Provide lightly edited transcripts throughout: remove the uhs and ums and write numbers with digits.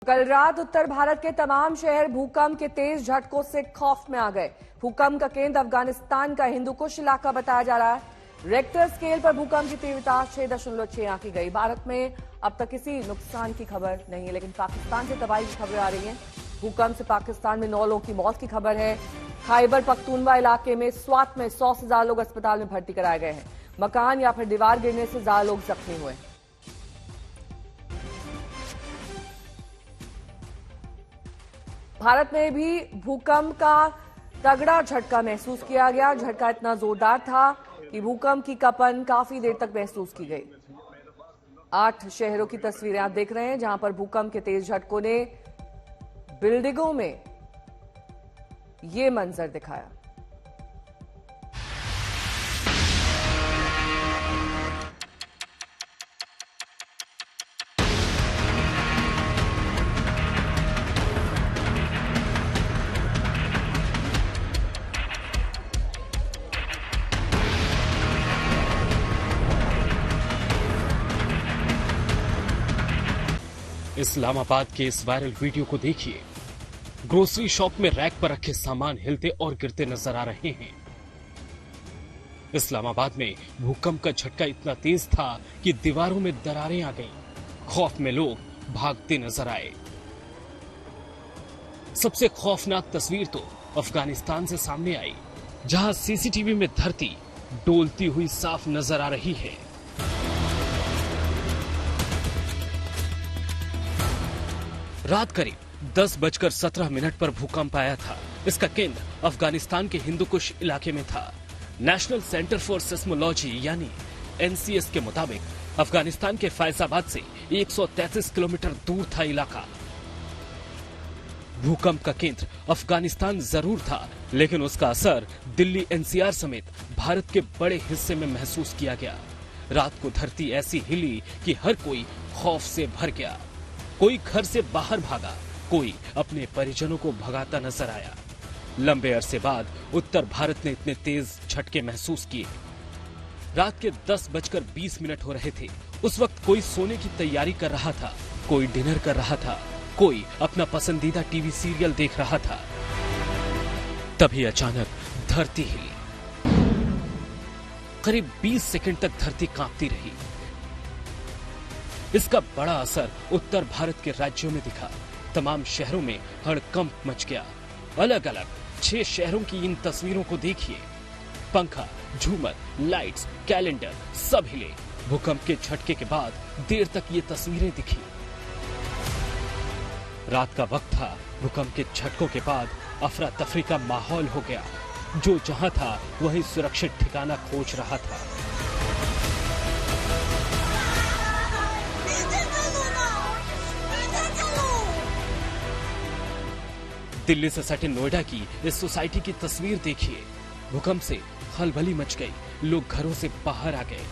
कल रात उत्तर भारत के तमाम शहर भूकंप के तेज झटकों से खौफ में आ गए। भूकंप का केंद्र अफगानिस्तान का हिंदुकुश इलाका बताया जा रहा है। रेक्टर स्केल पर भूकंप की तीव्रता 6.6 आंकी गई। भारत में अब तक किसी नुकसान की खबर नहीं है, लेकिन पाकिस्तान से तबाही की खबरें आ रही हैं। भूकंप से पाकिस्तान में 9 लोगों की मौत की खबर है। खैबर पख्तूनवा इलाके में स्वात में 100 से ज्यादा लोग अस्पताल में भर्ती कराए गए हैं। मकान या फिर दीवार गिरने से ज्यादा लोग जख्मी हुए। भारत में भी भूकंप का तगड़ा झटका महसूस किया गया। झटका इतना जोरदार था कि भूकंप की कंपन काफी देर तक महसूस की गई। 8 शहरों की तस्वीरें आप देख रहे हैं, जहां पर भूकंप के तेज झटकों ने बिल्डिंगों में ये मंजर दिखाया। इस्लामाबाद के इस वायरल वीडियो को देखिए। ग्रोसरी शॉप में रैक पर रखे सामान हिलते और गिरते नजर आ रहे हैं। इस्लामाबाद में भूकंप का झटका इतना तेज था कि दीवारों में दरारें आ गईं। खौफ में लोग भागते नजर आए। सबसे खौफनाक तस्वीर तो अफगानिस्तान से सामने आई, जहां सीसीटीवी में धरती डोलती हुई साफ नजर आ रही है। रात करीब 10:17 पर भूकंप आया था। इसका केंद्र अफगानिस्तान के हिंदुकुश इलाके में था। नेशनल सेंटर फॉर सिस्मोलॉजी यानी एनसीएस के मुताबिक अफगानिस्तान के फैजाबाद से 133 किलोमीटर दूर था इलाका। भूकंप का केंद्र अफगानिस्तान जरूर था, लेकिन उसका असर दिल्ली एनसीआर समेत भारत के बड़े हिस्से में महसूस किया गया। रात को धरती ऐसी हिली कि हर कोई खौफ से भर गया। कोई घर से बाहर भागा, कोई अपने परिजनों को भगाता नजर आया। लंबे अरसे बाद उत्तर भारत ने इतने तेज झटके महसूस किए। रात के 10:20 हो रहे थे। उस वक्त कोई सोने की तैयारी कर रहा था, कोई डिनर कर रहा था, कोई अपना पसंदीदा टीवी सीरियल देख रहा था। तभी अचानक धरती हिली। करीब 20 सेकंड तक धरती कांपती रही। इसका बड़ा असर उत्तर भारत के राज्यों में दिखा। तमाम शहरों में हड़कंप मच गया। अलग अलग 6 शहरों की इन तस्वीरों को देखिए। पंखा, झूमर, लाइट्स, कैलेंडर सब हिले। भूकंप के झटके के बाद देर तक ये तस्वीरें दिखी। रात का वक्त था। भूकंप के झटकों के बाद अफरा तफरी का माहौल हो गया। जो जहां था वहीं सुरक्षित ठिकाना खोज रहा था। दिल्ली से सटे नोएडा की इस सोसाइटी की तस्वीर देखिए। भूकंप से खलबली मच गई। लोग घरों से बाहर आ गए।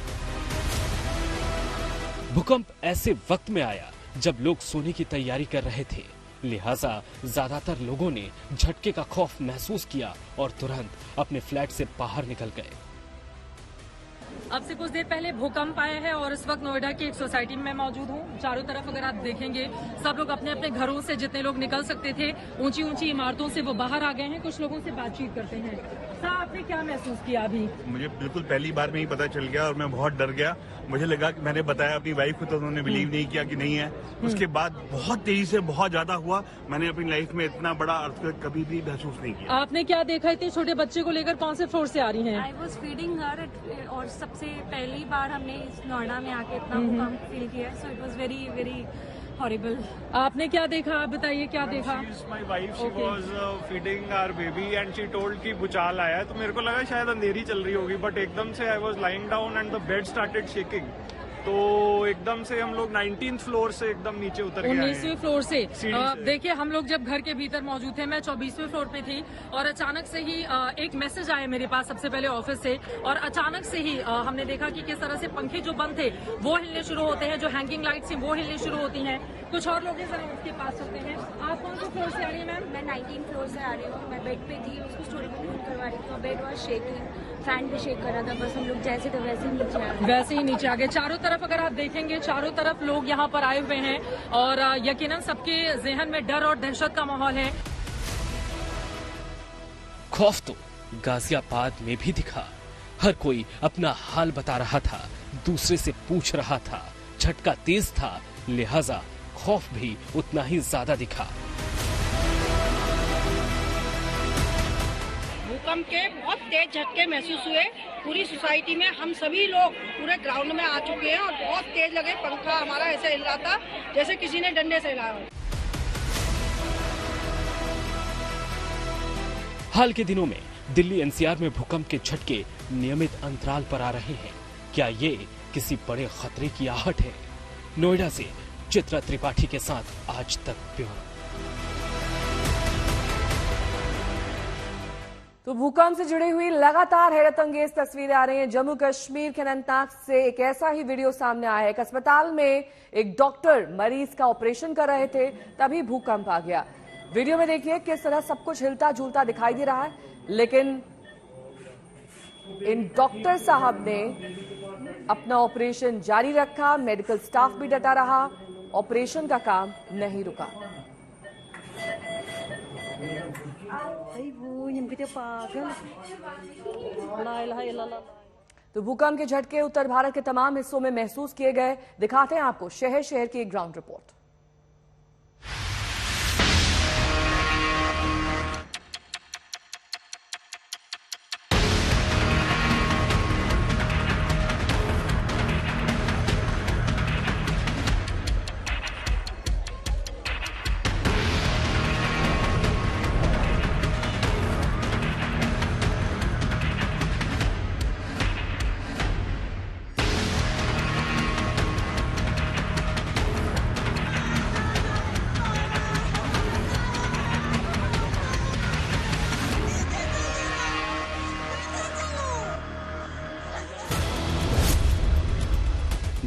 भूकंप ऐसे वक्त में आया जब लोग सोने की तैयारी कर रहे थे, लिहाजा ज्यादातर लोगों ने झटके का खौफ महसूस किया और तुरंत अपने फ्लैट से बाहर निकल गए। अब से कुछ देर पहले भूकंप आया है और इस वक्त नोएडा की एक सोसाइटी में मैं मौजूद हूँ। चारों तरफ अगर आप देखेंगे, सब लोग अपने अपने घरों से, जितने लोग निकल सकते थे, ऊंची ऊंची इमारतों से वो बाहर आ गए हैं। कुछ लोगों से बातचीत करते हैं। सर, आपने क्या महसूस किया अभी? मुझे बिल्कुल पहली बार में ही पता चल गया और मैं बहुत डर गया। मुझे लगा कि मैंने बताया अपनी वाइफ को तो उन्होंने बिलीव नहीं किया कि नहीं है। उसके बाद बहुत तेजी से बहुत ज्यादा हुआ। मैंने अपनी लाइफ में इतना बड़ा अर्थक्वेक कभी भी महसूस नहीं किया। आपने क्या देखा? इतने छोटे बच्चे को लेकर कौन से फ्लोर से आ रही हैं? आई वॉज फीडिंग हर और सबसे पहली बार हमने इस नोएडा में आके इतना भूकंप फील किया। So it was very very horrible. आपने क्या देखा? आप बताइए क्या देखा? My wife, she was feeding our baby and she told कि भूचाल आया है, तो मेरे को लगा शायद अंधेरी चल रही होगी, बट एकदम से I was lying down and the bed started shaking. तो एकदम से हम लोग 19th फ्लोर से एकदम नीचे उतर गए। 19वें फ्लोर से। देखिए, हम लोग जब घर के भीतर मौजूद थे, मैं 24वें फ्लोर पे थी और अचानक से ही एक मैसेज आया मेरे पास सबसे पहले ऑफिस से, और अचानक से ही हमने देखा कि किस तरह से पंखे जो बंद थे वो हिलने शुरू होते हैं, जो हैंगिंग लाइट्स थी वो हिलने शुरू होती हैं। कुछ और लोग जरा उसके पास चलते हैं। आप कौन से फ्लोर से आ रही हैं मैम? मैं 19 फ्लोर से आ रही हूँ। मैं बेड पे थी, उसको स्टोरी में फोन करवा रही थी और बेड वॉज शेकिंग, फैन भी शेक कर रहा था। बस हम लोग जैसे थे वैसे ही नीचे आ गए। वैसे ही नीचे आ गए। चारों तरफ तरफ अगर आप देखेंगे, चारों तरफ लोग यहाँ पर आए हुए हैं और यकीनन सबके जहन में डर और दहशत का माहौल है। खौफ तो गाजियाबाद में भी दिखा। हर कोई अपना हाल बता रहा था, दूसरे से पूछ रहा था। झटका तेज था, लिहाजा खौफ भी उतना ही ज्यादा दिखा। भूकंप के बहुत तेज झटके महसूस हुए पूरी सोसाइटी में। हम सभी लोग पूरे ग्राउंड में आ चुके हैं और बहुत तेज लगे। पंखा हमारा ऐसे हिल रहा था जैसे किसी ने डंडे से हिलाया हो। हाल के दिनों में दिल्ली एनसीआर में भूकंप के झटके नियमित अंतराल पर आ रहे हैं। क्या ये किसी बड़े खतरे की आहट है? नोएडा से चित्रा त्रिपाठी के साथ आज तक ब्यूरो। तो भूकंप से जुड़ी हुई लगातार हैरत अंगेज तस्वीरें आ रही हैं। जम्मू कश्मीर के अनंतनाग से एक ऐसा ही वीडियो सामने आया है। एक अस्पताल में एक डॉक्टर मरीज का ऑपरेशन कर रहे थे, तभी भूकंप आ गया। वीडियो में देखिए किस तरह सब कुछ हिलता झूलता दिखाई दे रहा है, लेकिन इन डॉक्टर साहब ने अपना ऑपरेशन जारी रखा। मेडिकल स्टाफ भी डटा रहा, ऑपरेशन का काम नहीं रुका। तो भूकंप के झटके उत्तर भारत के तमाम हिस्सों में महसूस किए गए। दिखाते हैं आपको शहर शहर की एक ग्राउंड रिपोर्ट।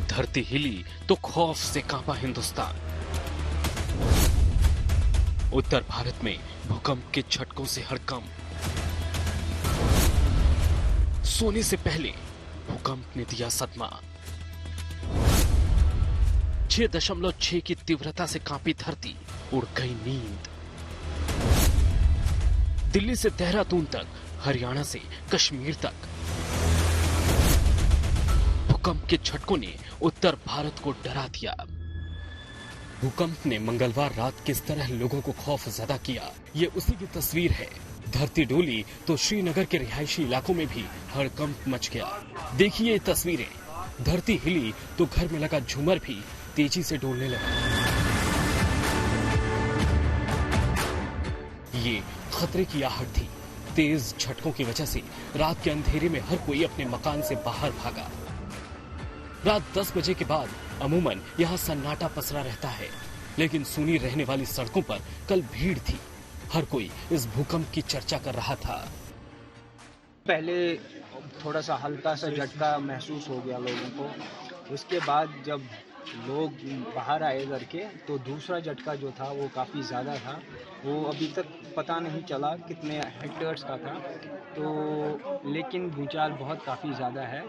धरती हिली तो खौफ से कांपा हिंदुस्तान। उत्तर भारत में भूकंप के झटकों से हड़कंप। सोने से पहले भूकंप ने दिया सदमा। 6.6 की तीव्रता से कांपी धरती, उड़ गई नींद। दिल्ली से देहरादून तक, हरियाणा से कश्मीर तक भूकंप के झटकों ने उत्तर भारत को डरा दिया। भूकंप ने मंगलवार रात किस तरह लोगों को खौफ ज़दा किया, ये उसी की तस्वीर है। धरती डोली तो श्रीनगर के रिहायशी इलाकों में भी हड़कंप मच गया। देखिए ये तस्वीरें। धरती हिली तो घर में लगा झूमर भी तेजी से डोलने लगा। ये खतरे की आहट थी। तेज झटकों की वजह से रात के अंधेरे में हर कोई अपने मकान से बाहर भागा। रात 10 बजे के बाद अमूमन यहाँ सन्नाटा पसरा रहता है, लेकिन सूनी रहने वाली सड़कों पर कल भीड़ थी। हर कोई इस भूकंप की चर्चा कर रहा था। पहले थोड़ा सा हल्का सा झटका महसूस हो गया लोगों को। उसके बाद जब लोग बाहर आए घर के, तो दूसरा झटका जो था वो काफ़ी ज़्यादा था। वो अभी तक पता नहीं चला कितने हेक्टेयर्स का था, तो लेकिन भूचाल बहुत काफ़ी ज़्यादा है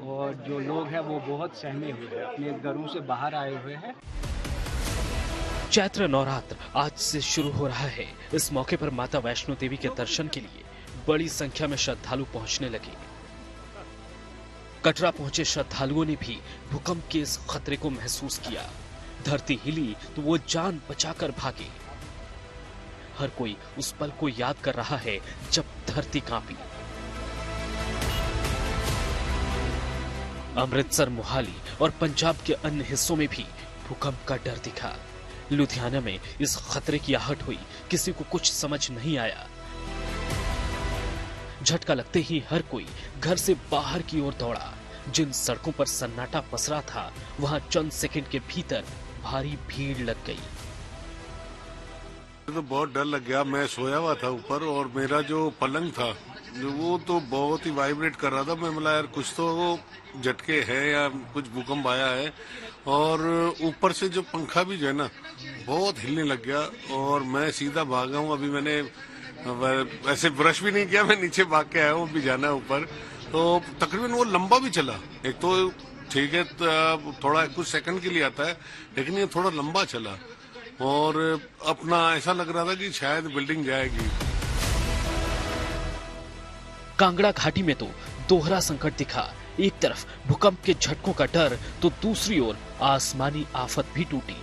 और जो लोग हैं वो बहुत सहमे हुए हैं, अपने घरों से बाहर आए हुए हैं। चैत्र नवरात्र आज से शुरू हो रहा है। इस मौके पर माता वैष्णो देवी के दर्शन के लिए बड़ी संख्या में श्रद्धालु पहुंचने लगे। कटरा पहुंचे श्रद्धालुओं ने भी भूकंप के इस खतरे को महसूस किया। धरती हिली तो वो जान बचाकर भागे। हर कोई उस पल को याद कर रहा है जब धरती कांपी। अमृतसर, मोहाली और पंजाब के अन्य हिस्सों में भी भूकंप का डर दिखा। लुधियाना में इस खतरे की आहट हुई, किसी को कुछ समझ नहीं आया। झटका लगते ही हर कोई घर से बाहर की ओर दौड़ा। जिन सड़कों पर सन्नाटा पसरा था, वहां चंद सेकंड के भीतर भारी भीड़ लग गई। तो बहुत डर लग गया। मैं सोया हुआ था ऊपर और मेरा जो पलंग था वो तो बहुत ही वाइब्रेट कर रहा था। मैं बोला यार कुछ तो वो झटके है या कुछ भूकंप आया है। और ऊपर से जो पंखा भी जो है ना बहुत हिलने लग गया और मैं सीधा भागा हूँ। अभी मैंने वैसे ब्रश भी नहीं किया, मैं नीचे भाग के आया हूँ, अभी जाना है ऊपर। तो तकरीबन वो लंबा भी चला। एक तो ठीक है, तो थोड़ा कुछ सेकंड के लिए आता है, लेकिन ये थोड़ा लंबा चला और अपना ऐसा लग रहा था कि शायद बिल्डिंग जाएगी। कांगड़ा घाटी में तो दोहरा संकट दिखा। एक तरफ भूकंप के झटकों का डर तो दूसरी ओर आसमानी आफत भी टूटी।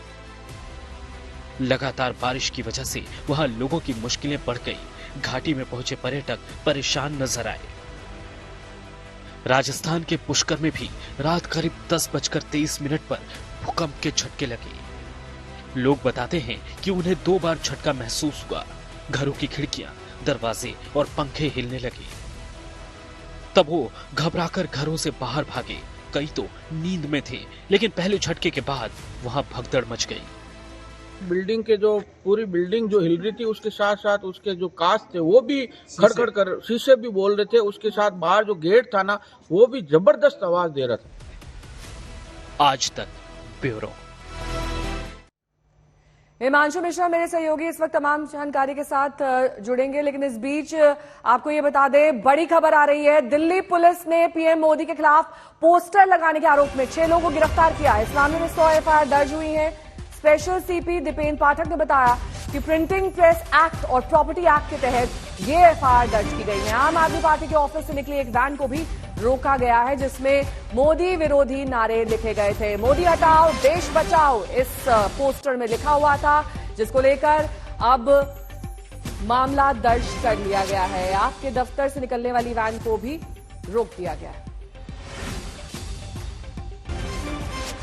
लगातार बारिश की वजह से वहां लोगों की मुश्किलें बढ़ गई। घाटी में पहुंचे पर्यटक परेशान नजर आए। राजस्थान के पुष्कर में भी रात करीब 10:23 पर भूकंप के झटके लगे। लोग बताते हैं कि उन्हें 2 बार झटका महसूस हुआ। घरों की खिड़कियां, दरवाजे और पंखे हिलने लगे। तब वो घबराकर घरों से बाहर भागे। कई तो नींद में थे, लेकिन पहले झटके के बाद वहां भगदड़ मच गई। बिल्डिंग के जो पूरी बिल्डिंग जो हिल रही थी, उसके साथ साथ उसके जो कांच थे वो भी खड़खड़ कर, शीशे भी बोल रहे थे। उसके साथ बाहर जो गेट था ना, वो भी जबरदस्त आवाज दे रहा था। आज तक ब्यूरो। हिमांशु मिश्रा मेरे सहयोगी इस वक्त तमाम जानकारी के साथ जुड़ेंगे, लेकिन इस बीच आपको ये बता दें, बड़ी खबर आ रही है। दिल्ली पुलिस ने पीएम मोदी के खिलाफ पोस्टर लगाने के आरोप में 6 लोगों को गिरफ्तार किया है। इस मामले में 100 एफआईआर दर्ज हुई है। स्पेशल सीपी दीपेन पाठक ने बताया कि प्रिंटिंग प्रेस एक्ट और प्रॉपर्टी एक्ट के तहत ये एफआईआर दर्ज की गई है। आम आदमी पार्टी के ऑफिस से निकली एक वैन को भी रोका गया है, जिसमें मोदी विरोधी नारे लिखे गए थे। मोदी हटाओ, देश बचाओ इस पोस्टर में लिखा हुआ था, जिसको लेकर अब मामला दर्ज कर लिया गया है। आपके दफ्तर से निकलने वाली वैन को भी रोक दिया गया है।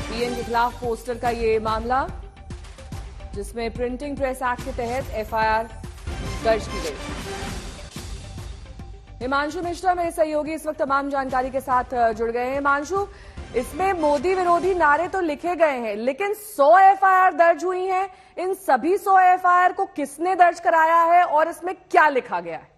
पीएम के खिलाफ पोस्टर का ये मामला, जिसमें प्रिंटिंग प्रेस एक्ट के तहत एफआईआर दर्ज की गई। हिमांशु मिश्रा मेरे सहयोगी इस वक्त तमाम जानकारी के साथ जुड़ गए हैं। हिमांशु, इसमें मोदी विरोधी नारे तो लिखे गए हैं, लेकिन 100 एफआईआर दर्ज हुई हैं। इन सभी 100 एफआईआर को किसने दर्ज कराया है और इसमें क्या लिखा गया है?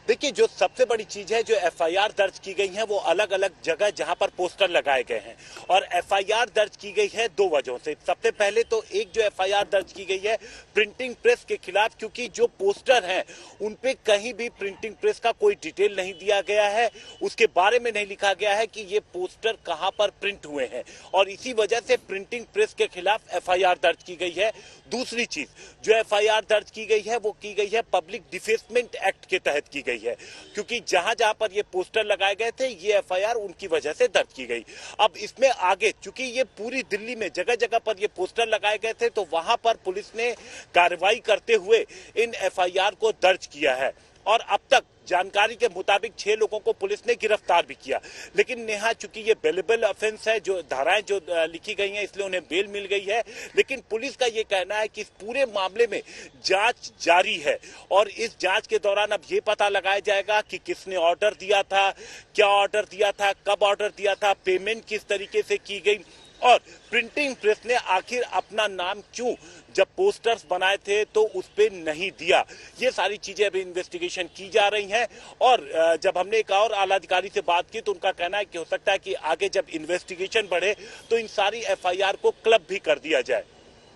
देखिए, जो सबसे बड़ी चीज है, जो एफआईआर दर्ज की गई है वो अलग अलग जगह जहां पर पोस्टर लगाए गए हैं। और एफआईआर दर्ज की गई है 2 वजहों से। सबसे पहले तो एक जो एफआईआर दर्ज की गई है प्रिंटिंग प्रेस के खिलाफ, क्योंकि जो पोस्टर हैं उनपे कहीं भी प्रिंटिंग प्रेस का कोई डिटेल नहीं दिया गया है। उसके बारे में नहीं लिखा गया है कि ये पोस्टर कहां पर प्रिंट हुए हैं, और इसी वजह से प्रिंटिंग प्रेस के खिलाफ एफआईआर दर्ज की गई है। दूसरी चीज जो एफआईआर दर्ज की गई है वो की गई है पब्लिक डिफेसमेंट एक्ट के तहत की गई है, क्योंकि जहां जहां पर ये पोस्टर लगाए गए थे ये एफआईआर उनकी वजह से दर्ज की गई। अब इसमें आगे, चूंकि ये पूरी दिल्ली में जगह जगह पर ये पोस्टर लगाए गए थे, तो वहां पर पुलिस ने कार्रवाई करते हुए इन एफआईआर को दर्ज किया है। और अब तक जानकारी के मुताबिक 6 लोगों को पुलिस ने गिरफ्तार भी किया। लेकिन नेहा, चूंकि ये बेलेबल ऑफेंस है, जो धाराएं जो लिखी गई हैं, इसलिए उन्हें बेल मिल गई है। लेकिन पुलिस का ये कहना है कि इस पूरे मामले में जांच जारी है, और इस जांच के दौरान अब ये पता लगाया जाएगा कि किसने ऑर्डर दिया था, क्या ऑर्डर दिया था, कब ऑर्डर दिया था, पेमेंट किस तरीके से की गई, और प्रिंटिंग प्रेस ने आखिर अपना नाम क्यों जब पोस्टर्स बनाए थे तो उस पे नहीं दिया। ये सारी चीजें अभी इन्वेस्टिगेशन की जा रही हैं। और जब हमने एक और आला अधिकारी से बात की तो उनका कहना है कि हो सकता है कि आगे जब इन्वेस्टिगेशन बढ़े तो इन सारी एफआईआर को क्लब भी कर दिया जाए।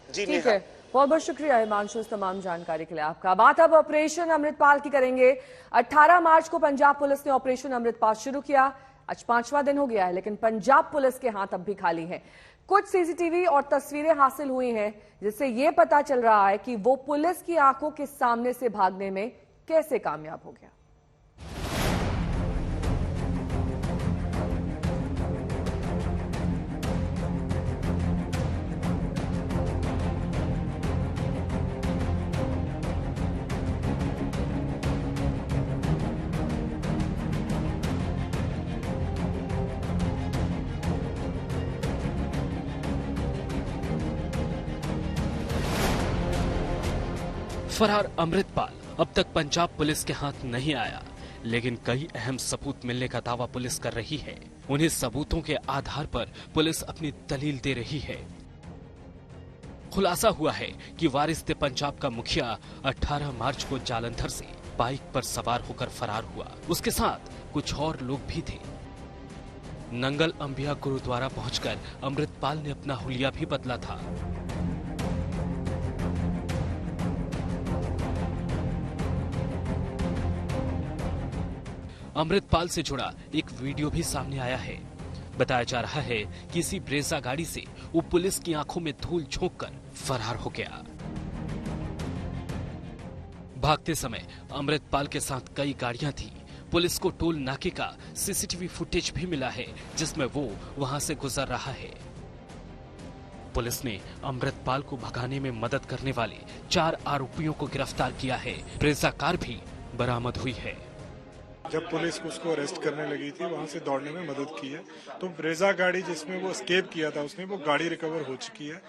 जी ठीक है, बहुत बहुत शुक्रिया हिमांशु इस तमाम जानकारी के लिए आपका। बात अब ऑपरेशन अमृतपाल की करेंगे। 18 मार्च को पंजाब पुलिस ने ऑपरेशन अमृतपाल शुरू किया। आज 5वां दिन हो गया है, लेकिन पंजाब पुलिस के हाथ अब भी खाली हैं। कुछ सीसीटीवी और तस्वीरें हासिल हुई हैं, जिससे ये पता चल रहा है कि वो पुलिस की आंखों के सामने से भागने में कैसे कामयाब हो गया। फरार अमृतपाल अब तक पंजाब पुलिस के हाथ नहीं आया, लेकिन कई अहम सबूत मिलने का दावा पुलिस कर रही है। उन्हें सबूतों के आधार पर पुलिस अपनी दलील दे रही है। खुलासा हुआ है कि वारिस पंजाब का मुखिया 18 मार्च को जालंधर से बाइक पर सवार होकर फरार हुआ। उसके साथ कुछ और लोग भी थे। नंगल अंबिया गुरुद्वारा पहुंचकर अमृतपाल ने अपना हुलिया भी बदला था। अमृतपाल से जुड़ा एक वीडियो भी सामने आया है। बताया जा रहा है कि इसी ब्रेजा गाड़ी से वो पुलिस की आंखों में धूल झोंककर फरार हो गया। भागते समय अमृतपाल के साथ कई गाड़ियां थी। पुलिस को टोल नाके का सीसीटीवी फुटेज भी मिला है जिसमें वो वहां से गुजर रहा है। पुलिस ने अमृतपाल को भगाने में मदद करने वाले 4 आरोपियों को गिरफ्तार किया है। ब्रेजा कार भी बरामद हुई है। जब पुलिस उसको अरेस्ट करने लगी थी वहां से दौड़ने में मदद की है। तो ब्रेजा गाड़ी जिसमें वो एस्केप किया था उसमें वो गाड़ी रिकवर हो चुकी है।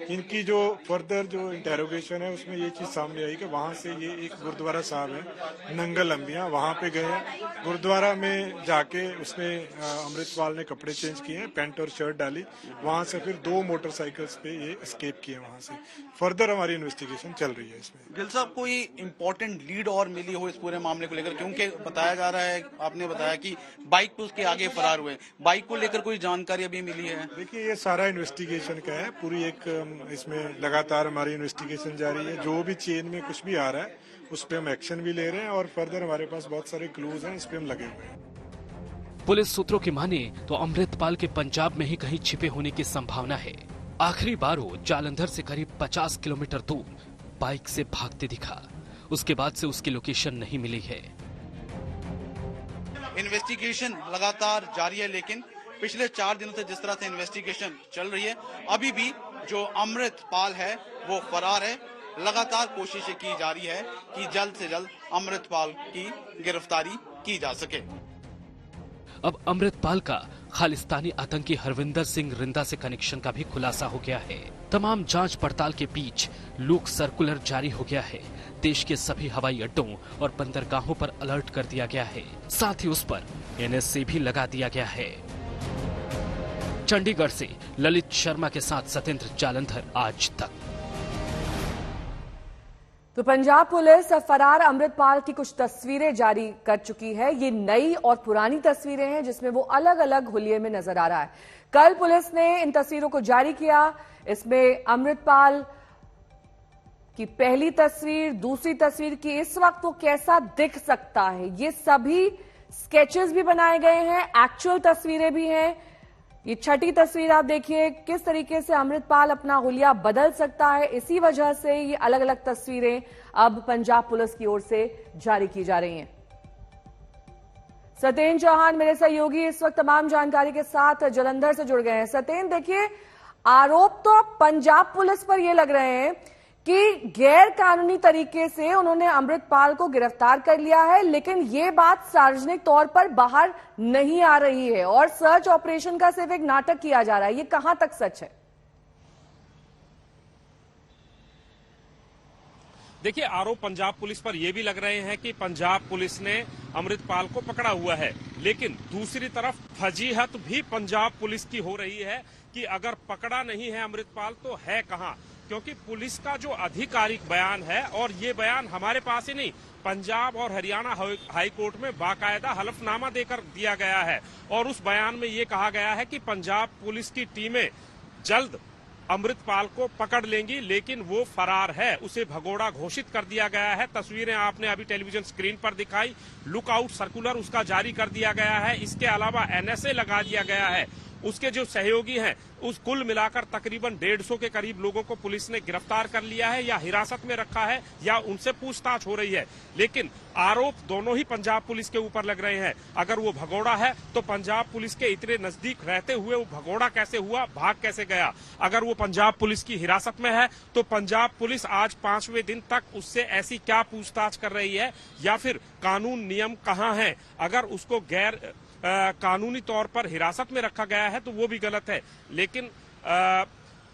इनकी जो फर्दर जो इंटेरोगेशन है उसमें ये चीज सामने आई कि वहां से ये एक गुरुद्वारा साहब है नंगल अंबिया, वहां पे गए हैं। गुरुद्वारा में जाके उसने अमृतपाल ने कपड़े चेंज किए हैं, पैंट और शर्ट डाली। वहां से फिर 2 मोटरसाइकिल्स पे ये एस्केप किए। वहां से फर्दर हमारी इन्वेस्टिगेशन चल रही है इसमें। गिल साहब, कोई इम्पोर्टेंट लीड और मिली हो इस पूरे मामले को लेकर? क्योंकि बताया जा रहा है, आपने बताया कि बाइक पे उसके आगे फरार हुए, बाइक को लेकर कोई जानकारी अभी मिली है? देखिए, ये सारा इन्वेस्टिगेशन का है। पूरी एक इसमें लगातार हमारी इन्वेस्टिगेशन जारी है। जो भी चेन में कुछ भी आ रहा है उस पर हम एक्शन भी ले रहे हैं और फर्दर हमारे पास बहुत सारे क्लूज हैं, इस पे हम लगे हुए हैं। पुलिस सूत्रों की माने तो अमृतपाल के पंजाब में ही कहीं छिपे होने की संभावना है। आखिरी बार वो जालंधर से करीब 50 किलोमीटर दूर बाइक से भागते दिखा। उसके बाद से उसकी लोकेशन नहीं मिली है। इन्वेस्टिगेशन लगातार जारी है, लेकिन पिछले 4 दिनों से जिस तरह से इन्वेस्टिगेशन चल रही है, अभी भी जो अमृतपाल है वो फरार है। लगातार कोशिशें की जा रही है कि जल्द से जल्द अमृतपाल की गिरफ्तारी की जा सके। अब अमृतपाल का खालिस्तानी आतंकी हरविंदर सिंह रिंदा से कनेक्शन का भी खुलासा हो गया है। तमाम जांच पड़ताल के बीच लूक सर्कुलर जारी हो गया है। देश के सभी हवाई अड्डों और बंदरगाहों पर अलर्ट कर दिया गया है। साथ ही उस पर NSA भी लगा दिया गया है। चंडीगढ़ से ललित शर्मा के साथ सत्येंद्र जालंधर, आज तक। तो पंजाब पुलिस फरार अमृतपाल की कुछ तस्वीरें जारी कर चुकी है। ये नई और पुरानी तस्वीरें हैं जिसमें वो अलग अलग हुलिये में नजर आ रहा है। कल पुलिस ने इन तस्वीरों को जारी किया। इसमें अमृतपाल की पहली तस्वीर, दूसरी तस्वीर की इस वक्त वो कैसा दिख सकता है, ये सभी स्केचेस भी बनाए गए हैं, एक्चुअल तस्वीरें भी हैं। ये छठी तस्वीर आप देखिए किस तरीके से अमृतपाल अपना हुलिया बदल सकता है। इसी वजह से ये अलग अलग तस्वीरें अब पंजाब पुलिस की ओर से जारी की जा रही हैं। सत्येन चौहान मेरे सहयोगी इस वक्त तमाम जानकारी के साथ जलंधर से जुड़ गए हैं। सत्येन, देखिए, आरोप तो पंजाब पुलिस पर ये लग रहे हैं कि गैर कानूनी तरीके से उन्होंने अमृतपाल को गिरफ्तार कर लिया है, लेकिन ये बात सार्वजनिक तौर पर बाहर नहीं आ रही है और सर्च ऑपरेशन का सिर्फ एक नाटक किया जा रहा है। ये कहां तक सच है? देखिए, आरोप पंजाब पुलिस पर यह भी लग रहे हैं कि पंजाब पुलिस ने अमृतपाल को पकड़ा हुआ है, लेकिन दूसरी तरफ फजीहत भी पंजाब पुलिस की हो रही है कि अगर पकड़ा नहीं है अमृतपाल तो है कहां। क्योंकि पुलिस का जो आधिकारिक बयान है, और ये बयान हमारे पास ही नहीं, पंजाब और हरियाणा हाई कोर्ट में बाकायदा हलफनामा देकर दिया गया है, और उस बयान में ये कहा गया है कि पंजाब पुलिस की टीमें जल्द अमृतपाल को पकड़ लेंगी, लेकिन वो फरार है, उसे भगोड़ा घोषित कर दिया गया है। तस्वीरें आपने अभी टेलीविजन स्क्रीन पर दिखाई। लुकआउट सर्कुलर उसका जारी कर दिया गया है। इसके अलावा NSA लगा दिया गया है। उसके जो सहयोगी हैं, उस कुल मिलाकर तकरीबन 150 के करीब लोगों को पुलिस ने गिरफ्तार कर लिया है, या हिरासत में रखा है, या उनसे पूछताछ हो रही है। लेकिन आरोप दोनों ही पंजाब पुलिस के ऊपर लग रहे हैं। अगर वो भगोड़ा है तो पंजाब पुलिस के इतने नजदीक रहते हुए वो भगोड़ा कैसे हुआ, भाग कैसे गया? अगर वो पंजाब पुलिस की हिरासत में है तो पंजाब पुलिस आज 5वें दिन तक उससे ऐसी क्या पूछताछ कर रही है, या फिर कानून नियम कहाँ है? अगर उसको गैर कानूनी तौर पर हिरासत में रखा गया है तो वो भी गलत है। लेकिन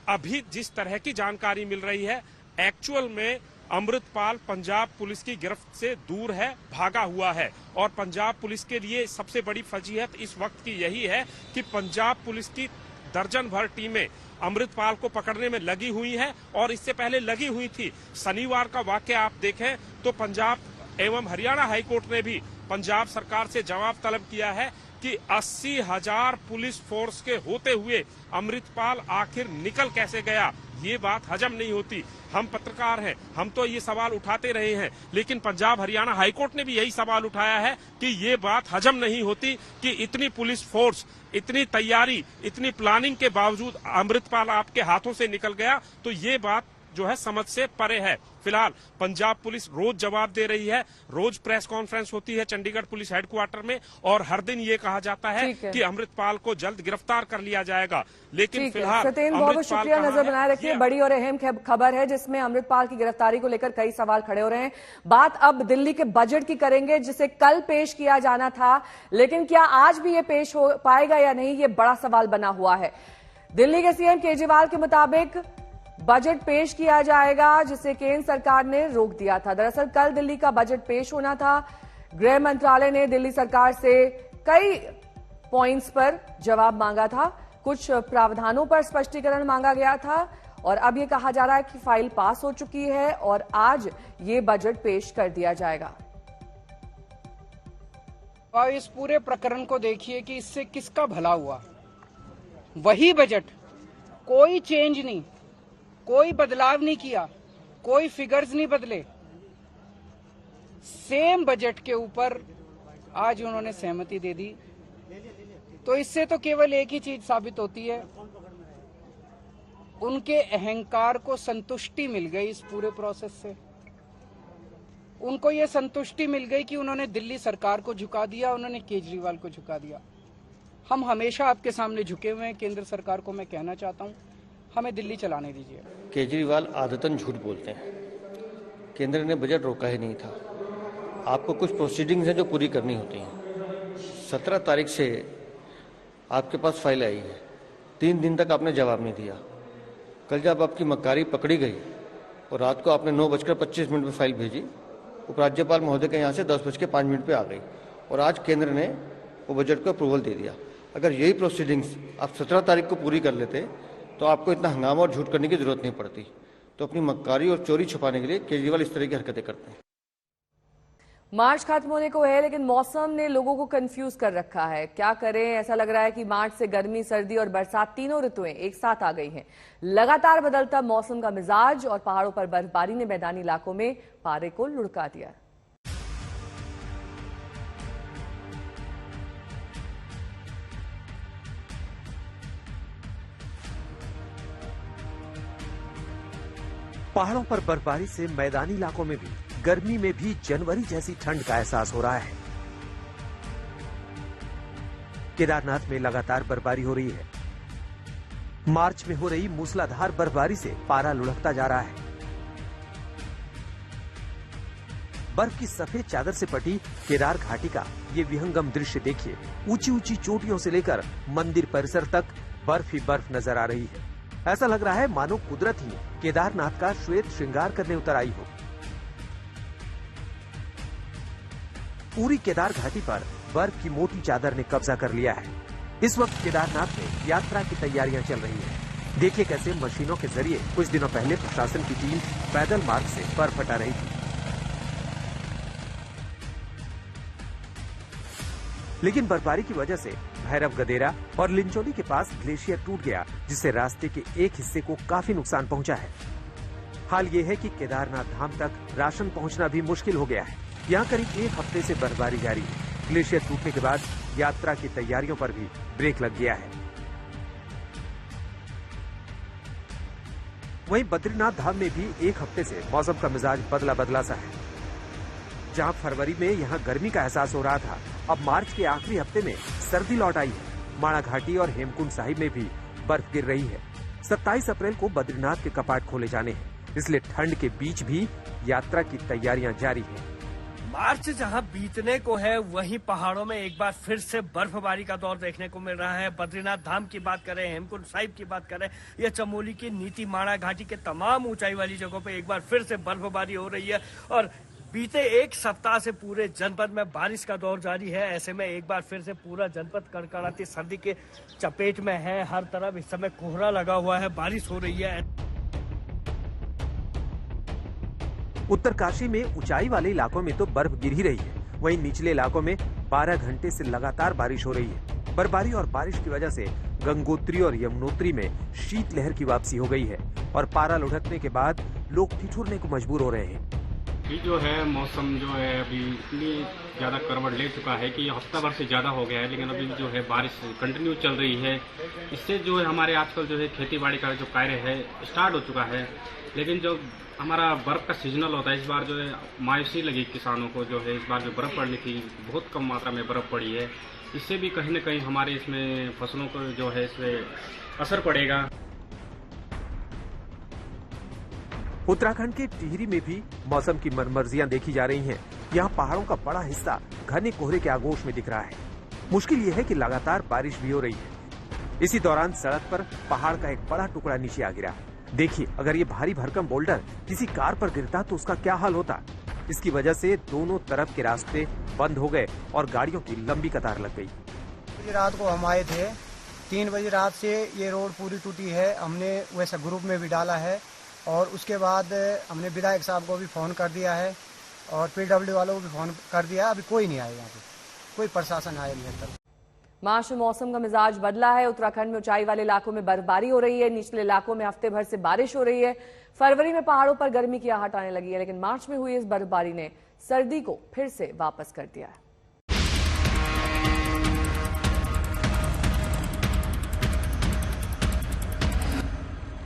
अभी जिस तरह की जानकारी मिल रही है, एक्चुअल में अमृतपाल पंजाब पुलिस की गिरफ्त से दूर है, भागा हुआ है। और पंजाब पुलिस के लिए सबसे बड़ी फजीहत इस वक्त की यही है कि पंजाब पुलिस की दर्जन भर टीमें अमृतपाल को पकड़ने में लगी हुई हैं, और इससे पहले लगी हुई थी। शनिवार का वाकया आप देखें तो पंजाब एवं हरियाणा हाईकोर्ट ने भी पंजाब सरकार से जवाब तलब किया है कि 80,000 पुलिस फोर्स के होते हुए अमृतपाल आखिर निकल कैसे गया, ये बात हजम नहीं होती। हम पत्रकार हैं, हम तो ये सवाल उठाते रहे हैं, लेकिन पंजाब हरियाणा हाईकोर्ट ने भी यही सवाल उठाया है कि ये बात हजम नहीं होती कि इतनी पुलिस फोर्स, इतनी तैयारी, इतनी प्लानिंग के बावजूद अमृतपाल आपके हाथों से निकल गया, तो ये बात जो है समझ से परे है। फिलहाल पंजाब पुलिस रोज जवाब दे रही है, रोज प्रेस कॉन्फ्रेंस होती है चंडीगढ़ पुलिस हेडक्वार्टर में, और हर दिन ये कहा जाता है कि अमृतपाल को जल्द गिरफ्तार कर लिया जाएगा। लेकिन फिलहाल सत्येंद्र, बहुत शुक्रिया। नजर बनाए रखिए, बड़ी और अहम खबर है जिसमें अमृतपाल की गिरफ्तारी को लेकर कई सवाल खड़े हो रहे हैं। बात अब दिल्ली के बजट की करेंगे, जिसे कल पेश किया जाना था, लेकिन क्या आज भी ये पेश हो पाएगा या नहीं, ये बड़ा सवाल बना हुआ है। दिल्ली के सीएम केजरीवाल के मुताबिक बजट पेश किया जाएगा, जिसे केंद्र सरकार ने रोक दिया था। दरअसल कल दिल्ली का बजट पेश होना था। गृह मंत्रालय ने दिल्ली सरकार से कई पॉइंट्स पर जवाब मांगा था, कुछ प्रावधानों पर स्पष्टीकरण मांगा गया था, और अब ये कहा जा रहा है कि फाइल पास हो चुकी है और आज ये बजट पेश कर दिया जाएगा। और इस पूरे प्रकरण को देखिए कि इससे किसका भला हुआ। वही बजट, कोई चेंज नहीं, कोई बदलाव नहीं किया, कोई फिगर्स नहीं बदले, सेम बजट के ऊपर आज उन्होंने सहमति दे दी। तो इससे तो केवल एक ही चीज साबित होती है, उनके अहंकार को संतुष्टि मिल गई इस पूरे प्रोसेस से। उनको ये संतुष्टि मिल गई कि उन्होंने दिल्ली सरकार को झुका दिया, उन्होंने केजरीवाल को झुका दिया। हम हमेशा आपके सामने झुके हुए हैं। केंद्र सरकार को मैं कहना चाहता हूं, हमें दिल्ली चलाने दीजिए। केजरीवाल आदतन झूठ बोलते हैं। केंद्र ने बजट रोका ही नहीं था। आपको कुछ प्रोसीडिंग्स हैं जो पूरी करनी होती हैं। 17 तारीख से आपके पास फाइल आई है, 3 दिन तक आपने जवाब नहीं दिया। कल जब आपकी मक्कारी पकड़ी गई और रात को आपने 9:25 में फाइल भेजी, उपराज्यपाल महोदय के यहाँ से 10:05 पे आ गई, और आज केंद्र ने वो बजट को अप्रूवल दे दिया। अगर यही प्रोसीडिंग्स आप 17 तारीख को पूरी कर लेते तो आपको इतना हंगामा और झूठ करने की जरूरत नहीं पड़ती। तो अपनी मक्कारी और चोरी छुपाने के लिए केजरीवाल इस तरह की हरकतें करते हैं। मार्च खत्म होने को है, लेकिन मौसम ने लोगों को कंफ्यूज कर रखा है। क्या करें, ऐसा लग रहा है कि मार्च से गर्मी, सर्दी और बरसात तीनों ऋतुएं एक साथ आ गई हैं। लगातार बदलता मौसम का मिजाज और पहाड़ों पर बर्फबारी ने मैदानी इलाकों में पारे को लुढ़का दिया। पहाड़ों पर बर्फबारी से मैदानी इलाकों में भी गर्मी में भी जनवरी जैसी ठंड का एहसास हो रहा है। केदारनाथ में लगातार बर्फबारी हो रही है। मार्च में हो रही मूसलाधार बर्फबारी से पारा लुढ़कता जा रहा है। बर्फ की सफेद चादर से पटी केदार घाटी का ये विहंगम दृश्य देखिए। ऊंची ऊंची चोटियों से लेकर मंदिर परिसर तक बर्फ ही बर्फ नजर आ रही है। ऐसा लग रहा है मानो कुदरत ही केदारनाथ का श्वेत श्रृंगार करने उतर आई हो। पूरी केदार घाटी पर बर्फ की मोटी चादर ने कब्जा कर लिया है। इस वक्त केदारनाथ में यात्रा की तैयारियां चल रही हैं। देखिए कैसे मशीनों के जरिए कुछ दिनों पहले प्रशासन की टीम पैदल मार्ग से बर्फ हटा रही थी, लेकिन बर्फबारी की वजह से भैरव गदेरा और लिंचोली के पास ग्लेशियर टूट गया, जिससे रास्ते के एक हिस्से को काफी नुकसान पहुंचा है। हाल ये है कि केदारनाथ धाम तक राशन पहुंचना भी मुश्किल हो गया है। यहाँ करीब 1 हफ्ते से बर्फबारी जारी है। ग्लेशियर टूटने के बाद यात्रा की तैयारियों पर भी ब्रेक लग गया है। वहीं बद्रीनाथ धाम में भी 1 हफ्ते से मौसम का मिजाज बदला बदला सा है। जहां फरवरी में यहां गर्मी का एहसास हो रहा था, अब मार्च के आखिरी हफ्ते में सर्दी लौट आई है। माणा घाटी और हेमकुंड साहिब में भी बर्फ गिर रही है। 27 अप्रैल को बद्रीनाथ के कपाट खोले जाने हैं, इसलिए ठंड के बीच भी यात्रा की तैयारियां जारी हैं। मार्च जहां बीतने को है, वहीं पहाड़ों में एक बार फिर से बर्फबारी का दौर देखने को मिल रहा है। बद्रीनाथ धाम की बात करें, हेमकुंड साहिब की बात करें, या चमोली की नीति माणा घाटी के तमाम ऊंचाई वाली जगहों पे एक बार फिर से बर्फबारी हो रही है। और बीते 1 सप्ताह से पूरे जनपद में बारिश का दौर जारी है। ऐसे में एक बार फिर से पूरा जनपद कड़कड़ाती सर्दी के चपेट में है। हर तरफ इस समय कोहरा लगा हुआ है, बारिश हो रही है। उत्तरकाशी में ऊंचाई वाले इलाकों में तो बर्फ गिर ही रही है, वहीं निचले इलाकों में 12 घंटे से लगातार बारिश हो रही है। बर्फबारी और बारिश की वजह से गंगोत्री और यमुनोत्री में शीतलहर की वापसी हो गई है और पारा लुढ़कने के बाद लोग ठिठुरने को मजबूर हो रहे हैं। ये जो है मौसम जो है अभी इतनी ज़्यादा करवट ले चुका है कि हफ्ता भर से ज़्यादा हो गया है, लेकिन अभी जो है बारिश कंटिन्यू चल रही है। इससे जो है हमारे आजकल जो है खेती बाड़ी का जो कार्य है स्टार्ट हो चुका है, लेकिन जो हमारा बर्फ़ का सीजनल होता है इस बार जो है मायूसी लगी किसानों को। जो है इस बार जो बर्फ़ पड़नी थी बहुत कम मात्रा में बर्फ़ पड़ी है, इससे भी कहीं न कहीं हमारे इसमें फसलों को जो है इससे असर पड़ेगा। उत्तराखंड के टिहरी में भी मौसम की मनमर्जियां देखी जा रही हैं। यहाँ पहाड़ों का बड़ा हिस्सा घने कोहरे के आगोश में दिख रहा है। मुश्किल यह है कि लगातार बारिश भी हो रही है। इसी दौरान सड़क पर पहाड़ का एक बड़ा टुकड़ा नीचे आ गिरा। देखिए, अगर ये भारी भरकम बोल्डर किसी कार पर गिरता तो उसका क्या हाल होता। इसकी वजह से दोनों तरफ के रास्ते बंद हो गए और गाड़ियों की लंबी कतार लग गई। रात को हम आए थे, 3 बजे रात से ये रोड पूरी टूटी है। हमने वैसा ग्रुप में भी डाला है और उसके बाद हमने विधायक साहब को भी फोन कर दिया है और पीडब्ल्यू वालों को भी फोन कर दिया। अभी कोई नहीं आया, यहाँ पे कोई प्रशासन आया नहीं है। मार्च में मौसम का मिजाज बदला है। उत्तराखंड में ऊंचाई वाले इलाकों में बर्फबारी हो रही है, निचले इलाकों में हफ्ते भर से बारिश हो रही है। फरवरी में पहाड़ों पर गर्मी की आहट आने लगी है, लेकिन मार्च में हुई इस बर्फबारी ने सर्दी को फिर से वापस कर दिया है।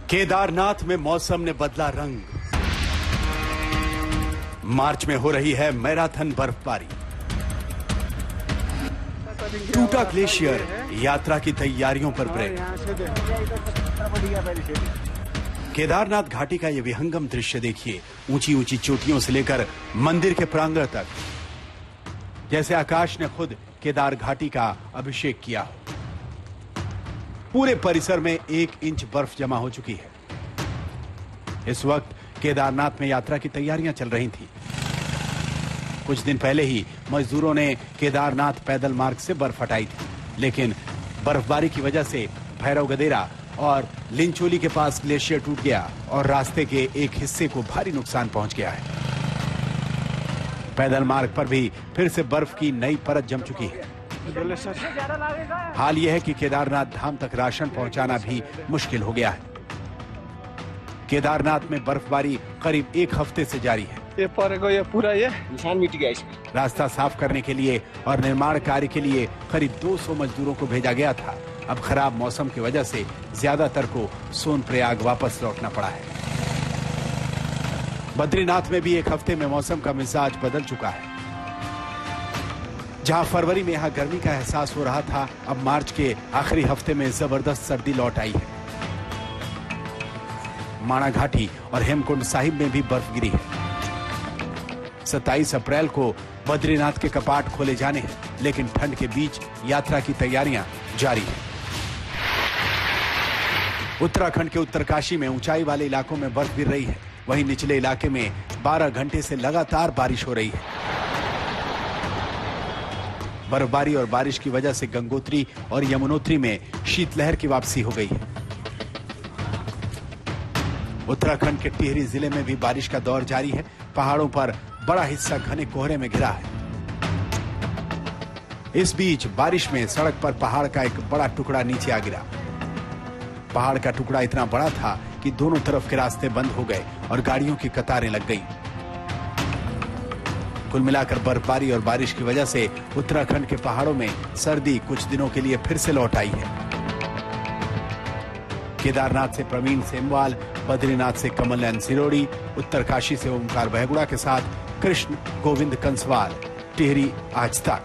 केदारनाथ में मौसम ने बदला रंग। मार्च में हो रही है मैराथन बर्फबारी। टूटा ग्लेशियर, यात्रा की तैयारियों पर ब्रेक। केदारनाथ घाटी का यह विहंगम दृश्य देखिए। ऊंची ऊंची चोटियों से लेकर मंदिर के प्रांगण तक, जैसे आकाश ने खुद केदार घाटी का अभिषेक किया हो। पूरे परिसर में 1 इंच बर्फ जमा हो चुकी है। इस वक्त केदारनाथ में यात्रा की तैयारियां चल रही थी। कुछ दिन पहले ही मजदूरों ने केदारनाथ पैदल मार्ग से बर्फ हटाई थी, लेकिन बर्फबारी की वजह से भैरव गदेरा और लिंचोली के पास ग्लेशियर टूट गया और रास्ते के एक हिस्से को भारी नुकसान पहुंच गया है। पैदल मार्ग पर भी फिर से बर्फ की नई परत जम चुकी है। हाल यह है कि केदारनाथ धाम तक राशन पहुंचाना भी मुश्किल हो गया है। केदारनाथ में बर्फबारी करीब 1 हफ्ते से जारी है। ये पूरा निशान मिट गया इसमें। रास्ता साफ करने के लिए और निर्माण कार्य के लिए करीब 200 मजदूरों को भेजा गया था। अब खराब मौसम की वजह से ज्यादातर को सोनप्रयाग वापस लौटना पड़ा है। बद्रीनाथ में भी 1 हफ्ते में मौसम का मिजाज बदल चुका है। जहां फरवरी में यहां गर्मी का एहसास हो रहा था, अब मार्च के आखिरी हफ्ते में जबरदस्त सर्दी लौट आई है। माणा घाटी और हेमकुंड साहिब में भी बर्फ गिरी है। 27 अप्रैल को बद्रीनाथ के कपाट खोले जाने हैं, लेकिन ठंड के बीच यात्रा की तैयारियां जारी हैं। उत्तराखंड के उत्तरकाशी में ऊंचाई वाले इलाकों में बर्फ गिर रही है, वहीं निचले इलाके में 12 घंटे से लगातार बारिश हो रही है। बर्फबारी और बारिश की वजह से गंगोत्री और यमुनोत्री में शीतलहर की वापसी हो गई है। उत्तराखंड के टिहरी जिले में भी बारिश का दौर जारी है। पहाड़ों पर बड़ा हिस्सा घने कोहरे में घिरा है। इस बीच बारिश में सड़क पर पहाड़ का एक बड़ा टुकड़ा नीचे आ गिरा। पहाड़ का टुकड़ा इतना बड़ा था कि दोनों तरफ के रास्ते बंद हो गए और गाड़ियों की कतारें लग गईं। कुल मिलाकर बर्फबारी और बारिश की वजह से उत्तराखंड के पहाड़ों में सर्दी कुछ दिनों के लिए फिर से लौट आई है। केदारनाथ से प्रवीण सेमवाल, बद्रीनाथ से कमल एन सिरोड़ी, उत्तरकाशी से ओमकार बहगुड़ा के साथ कृष्ण गोविंद कंसवाल, टिहरी आज तक।